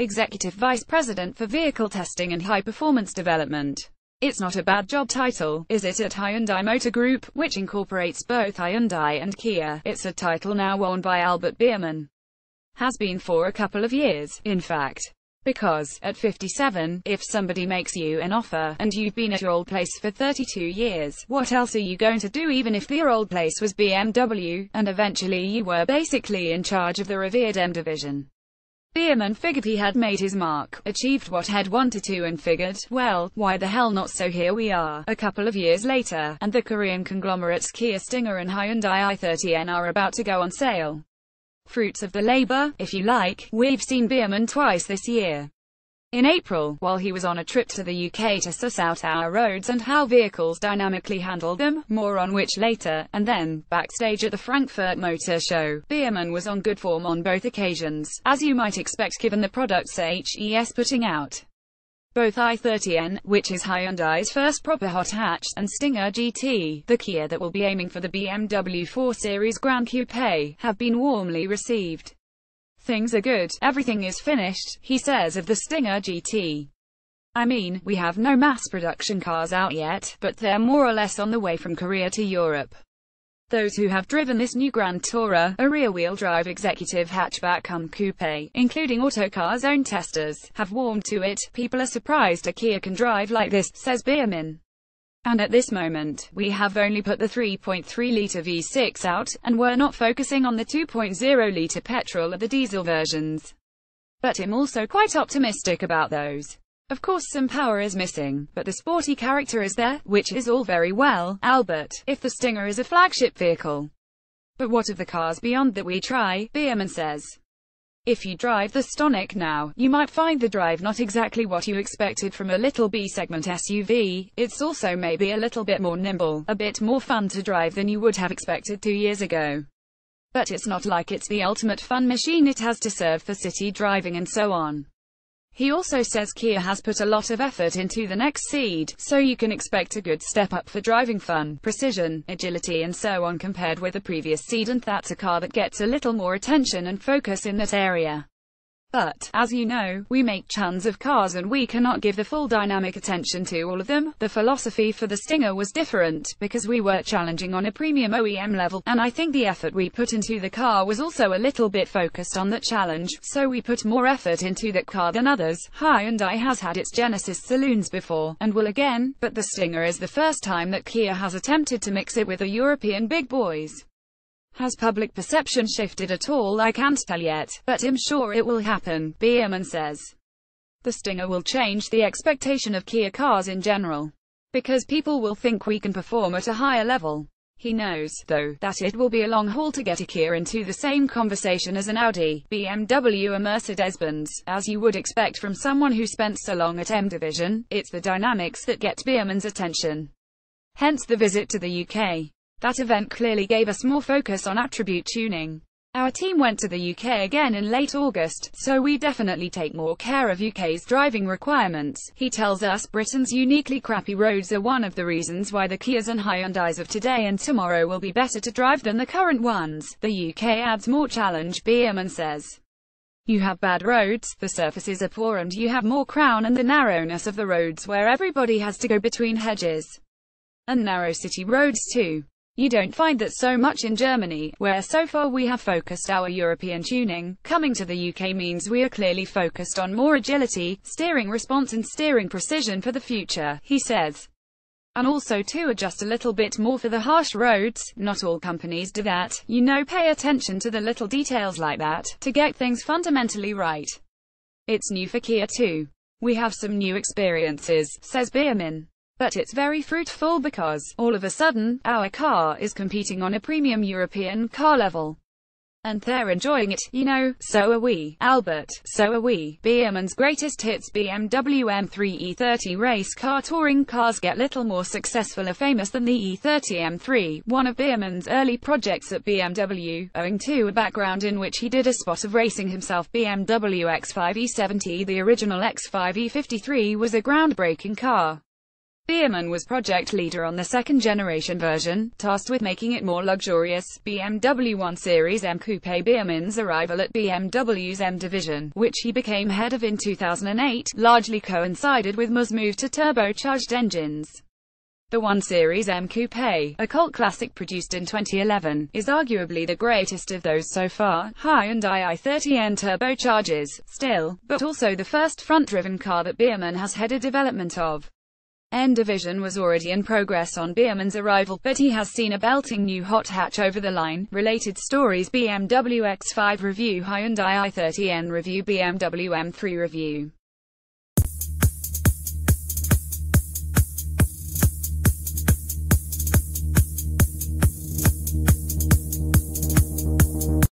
Executive Vice President for Vehicle Testing and High Performance Development. It's not a bad job title, is it, at Hyundai Motor Group, which incorporates both Hyundai and Kia. It's a title now worn by Albert Biermann. Has been for a couple of years, in fact. Because, at 57, if somebody makes you an offer, and you've been at your old place for 32 years, what else are you going to do? Even if your old place was BMW, and eventually you were basically in charge of the revered M division. Biermann figured he had made his mark, achieved what he'd wanted to, and figured, well, why the hell not? So here we are, a couple of years later, and the Korean conglomerates Kia Stinger and Hyundai i30N are about to go on sale. Fruits of the labor, if you like. We've seen Biermann twice this year. In April, while he was on a trip to the UK to suss out our roads and how vehicles dynamically handled them, more on which later, and then, backstage at the Frankfurt Motor Show, Biermann was on good form on both occasions, as you might expect given the products HE's putting out. Both i30N, which is Hyundai's first proper hot hatch, and Stinger GT, the Kia that will be aiming for the BMW 4 Series Grand Coupe, have been warmly received. Things are good, everything is finished, he says of the Stinger GT. I mean, we have no mass production cars out yet, but they're more or less on the way from Korea to Europe. Those who have driven this new Grand Tourer, a rear-wheel drive executive hatchback coupe, including Autocar's own testers, have warmed to it. People are surprised a Kia can drive like this, says Biermann. And at this moment, we have only put the 3.3-litre V6 out, and we're not focusing on the 2.0-litre petrol or the diesel versions. But I'm also quite optimistic about those. Of course some power is missing, but the sporty character is there, which is all very well, Albert, if the Stinger is a flagship vehicle. But what of the cars beyond that we try, Biermann says. If you drive the Stonic now, you might find the drive not exactly what you expected from a little B-segment SUV. It's also maybe a little bit more nimble, a bit more fun to drive than you would have expected 2 years ago. But it's not like it's the ultimate fun machine. It has to serve for city driving and so on. He also says Kia has put a lot of effort into the next Ceed, so you can expect a good step up for driving fun, precision, agility and so on compared with the previous Ceed, and that's a car that gets a little more attention and focus in that area. But, as you know, we make tons of cars and we cannot give the full dynamic attention to all of them. The philosophy for the Stinger was different, because we were challenging on a premium OEM level, and I think the effort we put into the car was also a little bit focused on that challenge, so we put more effort into that car than others. Hyundai has had its Genesis saloons before, and will again, but the Stinger is the first time that Kia has attempted to mix it with the European big boys. Has public perception shifted at all? I can't tell yet, but I'm sure it will happen, Biermann says. The Stinger will change the expectation of Kia cars in general, because people will think we can perform at a higher level. He knows, though, that it will be a long haul to get a Kia into the same conversation as an Audi, BMW or Mercedes-Benz, as you would expect from someone who spent so long at M Division. It's the dynamics that get Biermann's attention. Hence the visit to the UK. That event clearly gave us more focus on attribute tuning. Our team went to the UK again in late August, so we definitely take more care of UK's driving requirements. He tells us Britain's uniquely crappy roads are one of the reasons why the Kias and Hyundais of today and tomorrow will be better to drive than the current ones. The UK adds more challenge, Biermann says. You have bad roads, the surfaces are poor, and you have more crown and the narrowness of the roads where everybody has to go between hedges. And narrow city roads too. You don't find that so much in Germany, where so far we have focused our European tuning. Coming to the UK means we are clearly focused on more agility, steering response and steering precision for the future, he says. And also to adjust a little bit more for the harsh roads. Not all companies do that, you know, pay attention to the little details like that, to get things fundamentally right. It's new for Kia too. We have some new experiences, says Biermann. But it's very fruitful because, all of a sudden, our car is competing on a premium European car level. And they're enjoying it, you know, so are we, Albert, so are we. Biermann's greatest hits BMW M3 E30 race car touring cars get little more successful or famous than the E30 M3, one of Biermann's early projects at BMW, owing to a background in which he did a spot of racing himself. BMW X5 E70, the original X5 E53, was a groundbreaking car. Biermann was project leader on the second-generation version, tasked with making it more luxurious. BMW 1 Series M Coupe. Biermann's arrival at BMW's M division, which he became head of in 2008, largely coincided with MU's move to turbocharged engines. The 1 Series M Coupe, a cult classic produced in 2011, is arguably the greatest of those so far. Hyundai i30N turbochargers, still, but also the first front-driven car that Biermann has headed development of. N division was already in progress on Biermann's arrival, but he has seen a belting new hot hatch over the line. Related stories: BMW X5 review, Hyundai i30N review, BMW M3 review.